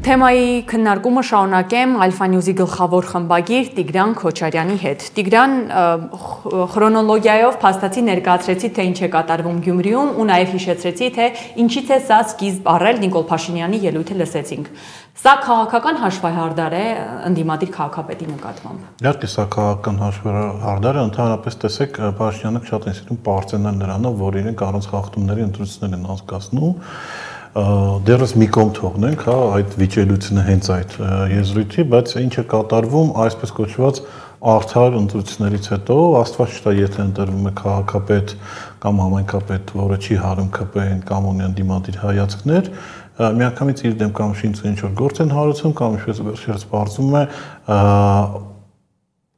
Թեմայի քննարկումը շարունակեմ Alpha News-ի գլխավոր խմբագիր Տիգրան Քոչարյանի հետ։ Տիգրան, քրոնոլոգիայով փաստացի ներկայացրեցի, թե ինչ է կատարվում Գյումրիում ու նաև հիշեցրեցի, թե ինչից է սա սկիզբ առել, Նիկոլ Փաշինյանի ելույթը լսեցինք։ Սա քաղաքական հաշվեհարդար է ընդդիմադիր քաղաքապետի նկատմամբ։ Իհարկե սա քաղաքական հաշվեհարդար է, ընդհանրապես տեսեք Փաշինյանը շատ են սիրում պարծենալ նրանով, որ իրենք առանց խախտումների ընտրություններ են անցկացնում։ Դեռս մի կողմ թողնենք, հա, այդ վիճելությունը հենց այդ եզրույթի, բայց ինչ է կատարվում, այսպես կոչված արդար ընտրություններից հետո, աստված չտա, եթե ընտրվում է քաղաքապետ կամ համայնքապետ, որը չի հարում ԿՊ-ին կամ ունի ընդդիմադիր հայացքներ, միանգամից իր դեմ կամ ինչ որ գործ են հարուցում, կամ ինչպես վերջերս պարզվում է,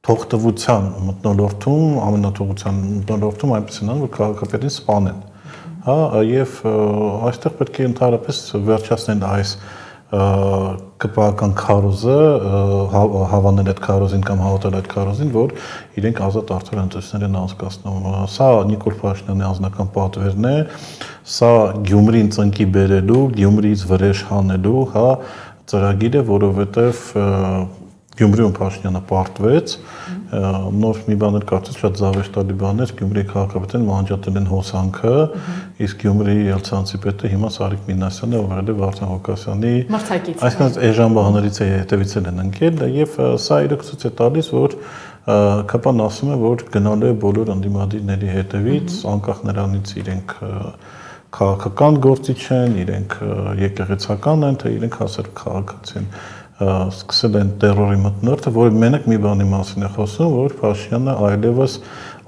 թողտվության մթնոլորտում, ամենաթողության մթնոլորտում այնպես են անում, որ քաղաքապետին սպանեն։ Հա, եւ այստեղ պետք է ընդհանրապես վերջացնել այս ԿՊ-ական քարոզը, հավանել այդ քարոզին կամ հավատալ այդ քարոզին, որ իրենք ազատ արդար ընտրություններ են անցկացնում։ Սա Նիկոլ Փաշինյանի անձնական պատվերն է, սա Գյումրին ծնկի բերելու, Գյումրիից վրեժ հանելու, հա, ծրագիր է, որովհետեւ Գյումրիում Փաշինյանը պարտվեց, նոր մի բան էլ կարծես շատ զավեշտալի բան էր, Գյումրիի քաղաքապետին մանջատել են հոսանքը, իսկ Գյումրիի ելցանցի պետը հիմա Սարիկ Մինասյանը, ով եղել է Վարդան Ղուկասյանի այսինքն էժան բաններից է հետևից են ընկել, եւ սա իրոք ցույց է տալիս, որ ԿՊ-ն ասում է, որ գնալու է բոլոր ընդդիմադիրների հետևից, անկախ նրանից իրենք քաղաքական գործիչ են, իրենք եկեղեցական են, թե իրենք հասարակ քաղաքացի են։ Սկսել են տերորի մթնոլորտը, որը մենակ մի բանի մասին է խոսում, որ Փաշինյանը այլևս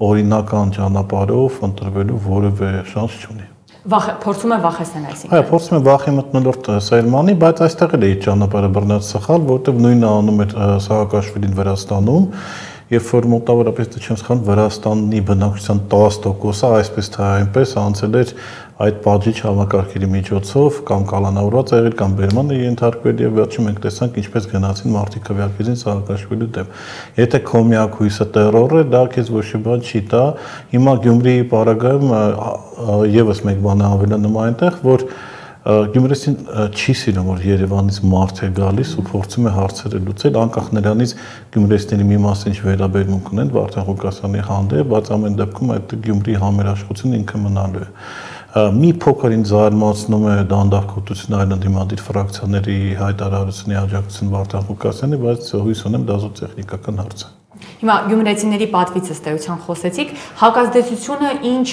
օրինական ճանապարհով ընտրվելու որևէ շանս չունի։ Փորձում է վախեցնել այսինքն։ Այո, փորձում է վախի մթնոլորտ սերմանի, բայց այստեղ էլ է իր ճանապարհը բռնած սխալ, որովհետև նույնը անում էր Սահակաշվիլին Վրաստանում, երբ որ մոտավորապես չեմ սխալվում, Վրաստանի բնակչության 10%-ը այսպես թե այնպես անցել էր այդ պատժիչ համակարգերի միջոցով կամ կալանավորված եղել կամ բերմանը ենթարկվել եւ վերջում մենք տեսանք ինչպես գնացին մարդիկ քվեարկեցին Սահակաշվիլի դեմ։ Եթե քո միակ հույսը տերոր է, դա քեզ ոչ մի բան չի տա։ Հիմա Գյումրիի պարագայում եւս մեկ բան է ավելանում այնտեղ, որ Գյումրեցին չի սիրում, որ Երևանից մարդ է գալիս ու փորձում է հարցերը լուծել, անկախ նրանից գյումրեցիների մի մասը ինչ վերաբերմունք ունեն Վարդան Ղուկասյանի հանդեպ, բայց ամեն դեպքում այդ Գյումրիի համերաշխությունը ինքը մնալու է։ Մի փոքր ինձ զարմացնում է դանդաղկոտությունը այլ ընդդիմադիր ֆրակցիաների հայտարարությունների աջակցություն Վարդան Ղուկասյանի, բայց հույս ունեմ դա զոհտեխնիկական հարց է։ Հիմա Գյումրեցիների պատվից ըստեյության խոսեցիք, հակազդեցությունը ինչ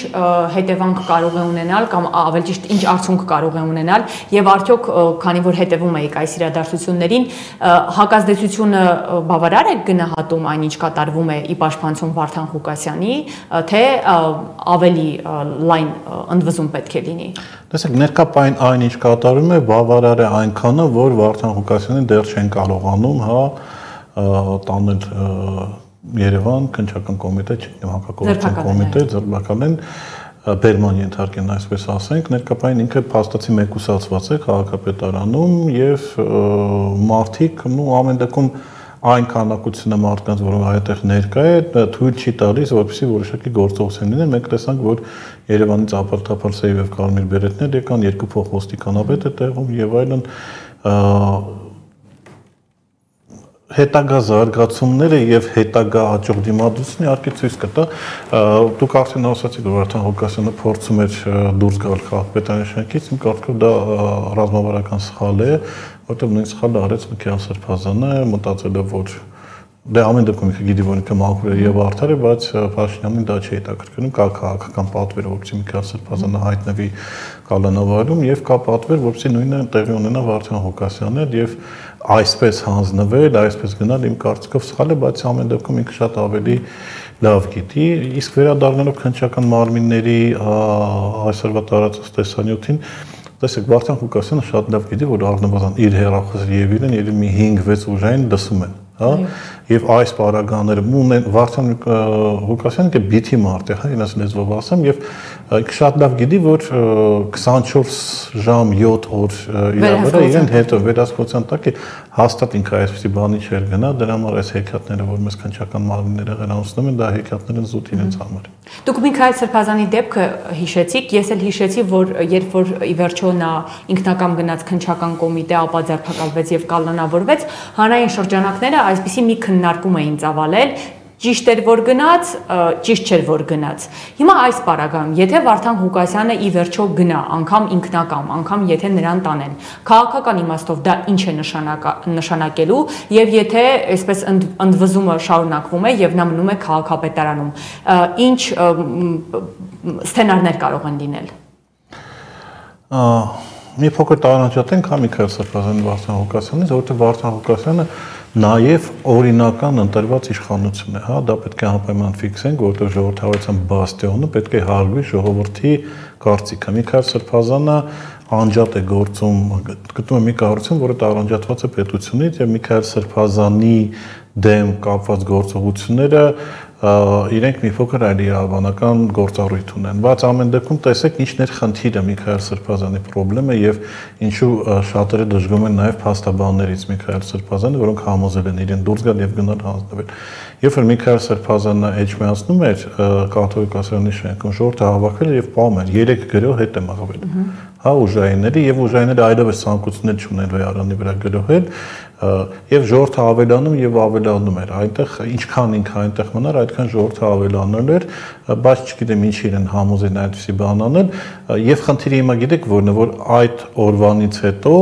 հետևանք կարող է ունենալ կամ ավելի ճիշտ ինչ արդյունք կարող է ունենալ եւ արդյոք քանի որ հետևում եք այս իրադարձություններին, հակազդեցությունը բավարար է գնահատում այն ինչ կատարվում է ի պաշտպանություն Վարդան Ղուկասյանի, թե ավելի լայն ընդվզում պետք է լինի։ Տեսեք, ներկայ այն ինչ կատարվում է, բավարար է այնքանը, որ Վարդան Ղուկասյանին դեռ չեն կարողանում, հա, տանել Երևան քննչական կոմիտե, չգիտեմ, հակակոռուպցիոն կոմիտե, ձերբակալեն, բերման ենթարկեն, այսպես ասենք, ներկայային ինքը փաստացի մեկուսացված է քաղաքապետարանում եւ մարդիկ, ամեն դեպքում այն քանակությունը մարդկանց, որոնք այդտեղ ներկա է, թույլ չի տալիս, որպեսզի որոշակի գործողություն լինեն։ Մենք տեսանք, որ Երևանից ապարդապար սև եւ կարմիր բերետներ եկան, երկու փոխոստիկանապետ է տեղում եւ այլն, հետագա զարգացումները եւ հետագա հաջող դիմադրությունը իհարկե ցույց կտա, դուք արդեն ասացիք, որ Վարդան Ղուկասյանը փորձում էր դուրս գալ քաղաքապետարանի շենքից, իմ կարծիքով դա ռազմավարական սխալ է, որտեղ նույն սխալը արեց Միքայել Սրբազանը, մտածելով, որ դե ամեն դեպքում ինքը գիտի, որ ինքը մաքուր է եւ արդար է, բայց Փաշինյանին դա չի հետաքրքրում, կա քաղաքական պատվեր, որպեսզի Միքայել Սրբազանը հայտնվի կալանավարում եւ կա պատվեր, որպեսզի նույնը տեղի ունենա Վարդան Ղուկասյանը եւ այսպես հանձնվել, այսպես գնալ իմ կարծիքով սխալ է, բայց ամեն դեպքում ինքը շատ ավելի լավ գիտի, իսկ վերադառնալով քննչական մարմինների այսօրվա տարածած տեսանյութին, տեսեք, Վարդան Ղուկասյանը շատ լավ գիտի, որ առնվազն իր հեռախոսը եւ իրեն երբ մի 5-6 ուժային լսում են, հա, եւ այս պարագաները Վարդան Ղուկասյանը բիթի մարդ է, հա, ինձ լեզվով ասեմ, եւ շատ լավ գիտի, որ 24 ժամ 7 օր իր վրա իրեն հետո վերահսկողության տակ է հաստատ ինքը այսպեսի բանի չէր գնա, դրա համար այս հեքիաթները, որ մեզ քննչական մարմինները հեռացնում են, դա հեքիաթներ են զուտ իրենց համար։ Դուք Միքայել Սրբազանի դեպքը հիշեցիք, ես էլ հիշեցի, որ երբ որ ի վերջո նա ինքնակամ գնաց քննչական կոմիտե, ապա ձերբակալվեց եւ կալանավորվեց, հանրային շրջանակները այսպիսի մի քննարկում էին ծավալել, ճիշտ էր որ գնաց, ճիշտ չէր որ գնաց։ Հիմա այս պարագայում, եթե Վարդան Ղուկասյանը ի վերջո գնա, անգամ ինքնակամ, անգամ եթե նրան տանեն, քաղաքական իմաստով դա ինչ է նշանակելու եւ եթե այսպես ընդվզումը շարունակվում է եւ նա մնում է քաղաքապետարանում, ինչ սցենարներ կարող են լինել։ Մի փոքր տարանջատենք Միքայել Սրբազանի Վարդան Ղուկասյանից, որովհետեւ Վարդան Ղուկասյանը նաև օրինական ընտրված իշխանություն է, հա, դա պետք է անպայման ֆիքսենք, որովհետև ժողովրդավարության բաստիոնը պետք է հարգվի ժողովրդի կարծիքը։ Միքայել Սրբազանը անջատ է գործում, գտնում է մի կառույցում, որը տարանջատված է պետությունից եւ Միքայել Սրբազանի դեմ կապված գործողությունները իրենք մի փոքր այլ իրավաբանական գործառույթ ունեն, բայց ամեն դեպքում տեսեք ինչն էր խնդիրը Միքայել Սրբազանի խնդիրը եւ ինչու շատերը դժգոհում են նաեւ փաստաբաններից Միքայել Սրբազանը, որոնք համոզել են իրեն դուրս գալ եւ գնալ հանձնվել։ Երբ որ Միքայել Սրբազանը էջմիացնում էր կաթոլիկ ասորանի շենքում, ժողովուրդը հավաքվել էր եւ պահում էր 3 գրող հետ է մաղվել։ Հա ուժայինների եւ ուժայինները այլևս ցանկություններ չունեն վեարանի վրա գրոհել եւ ժողովուրդը ավելանում եւ ավելանում էր այնտեղ ինչքան ինքը այնտեղ մնար այդքան ժողովուրդը ավելանել էր բայց չգիտեմ ինչ իրեն համոզեն այդպիսի բան անել եւ խնդիրը հիմա գիտեք որն է որ այդ օրվանից հետո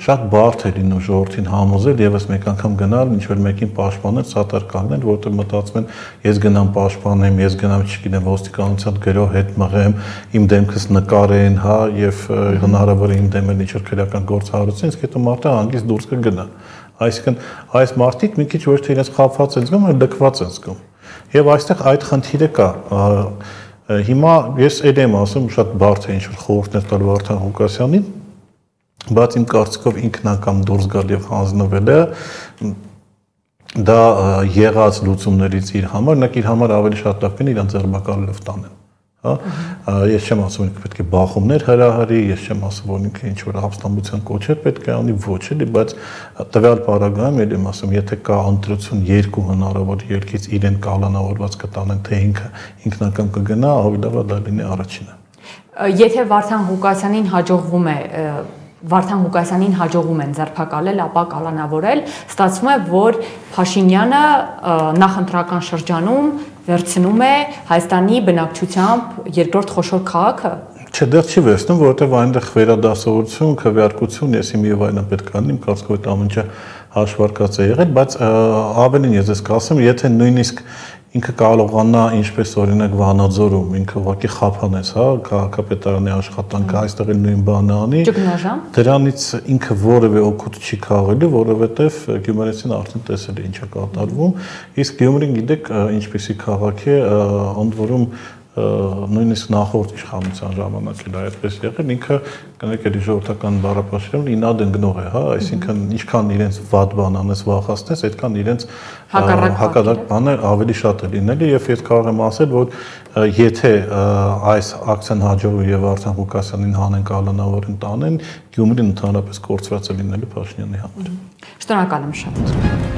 շատ բարդ է լինում ժողովրդին համոզել եւս մեկ անգամ գնալ ինչ որ մեկին պաշտպանել սատար կանգնել որտեղ մտածում են ես գնամ պաշտպանեմ ես գնամ չգիտեմ ոստիկանության գրող հետ մղեմ իմ դեմքս նկարեն հա եւ հնարավոր է իմ դեմ էլ ինչ որ քրեական գործառույթ իսկ հետո մարդը հանգիստ դուրս կգնա այսինքն այս մարդիկ մի քիչ ոչ թե իրենց խափված են զգում, այլ լքված են զգում։ Եվ այստեղ այդ խնդիրը կա։ Հիմա ես էլ եմ ասում շատ բարդ է ինչ որ խորհուրդներ տալ Վարդան Ղուկասյանին, բայց իմ կարծիքով ինքնակամ դուրս գալ եւ հանձնվելը դա եղած լուծումներից իր համար, նա իր համար ավելի շատ լավ կն իրան ձերբակալելով տանեն։ Հա ես չեմ ասում ինքը պետք է բախումներ հրահարի, ես չեմ ասում որ ինքը ինչ որ ապստամբության կոչեր պետք է անի, ոչ էլի, բայց տվյալ պարագայում էլ եմ ասում, եթե կա ընտրություն երկու հնարավոր երկից իրեն կալանավորված կտանեն, թե ինքը ինքնակամ կգնա, ավելի լավ է դա լինի առաջինը։ Եթե Վարդան Ղուկասյանին հաջողվում է Վարդան Ղուկասյանին հաջողում են ձերբակալել, ապա կալանավորել, ստացվում է, որ Փաշինյանը նախընտրական շրջանում վերցնում է Հայաստանի բնակչությամբ երկրորդ խոշոր քաղաքը։ Չէ, դեռ չի վերցնում, որովհետև այնտեղ վերադասավորություն, քվեարկություն, եսիմ եւ այլն պետք է լինի, կարծիքով այդ ամենը հաշվարկած է եղել, բայց ավելին ես կասեմ, եթե նույնիսկ ինքը կարողանա ինչպես օրինակ Վանաձորում ինքը ուղղակի խափանեց, հա, քաղաքապետարանի աշխատանքը այստեղ էլ նույն բանը անի։ Դրանից ինքը որևէ օգուտ չի քաղելու, որովհետև Գյումրեցին արդեն տեսել է ինչ է կատարվում, իսկ Գյումրին գիտեք ինչպեսի քաղաք է, ընդ որում նույնիսկ նախորդ իշխանության ժամանակ էլ այդպես եղել, ինքը կներեք էլի ժողովրդական բառապաշարում ինադ ընկնող է, հա, այսինքն ինչքան իրենց վատ բան անես վախացնես, այդքան իրենց հակառակ բաներ ավելի շատ է լինելու եւ ես կարող եմ ասել, որ եթե այս ակցիան հաջողվի եւ Վարդան Ղուկասյանին հանեն կալանավորեն տանեն, Գյումրին ընդհանրապես կորցրած է լինելու Փաշինյանի համար։ Շնորհակալ եմ շատ։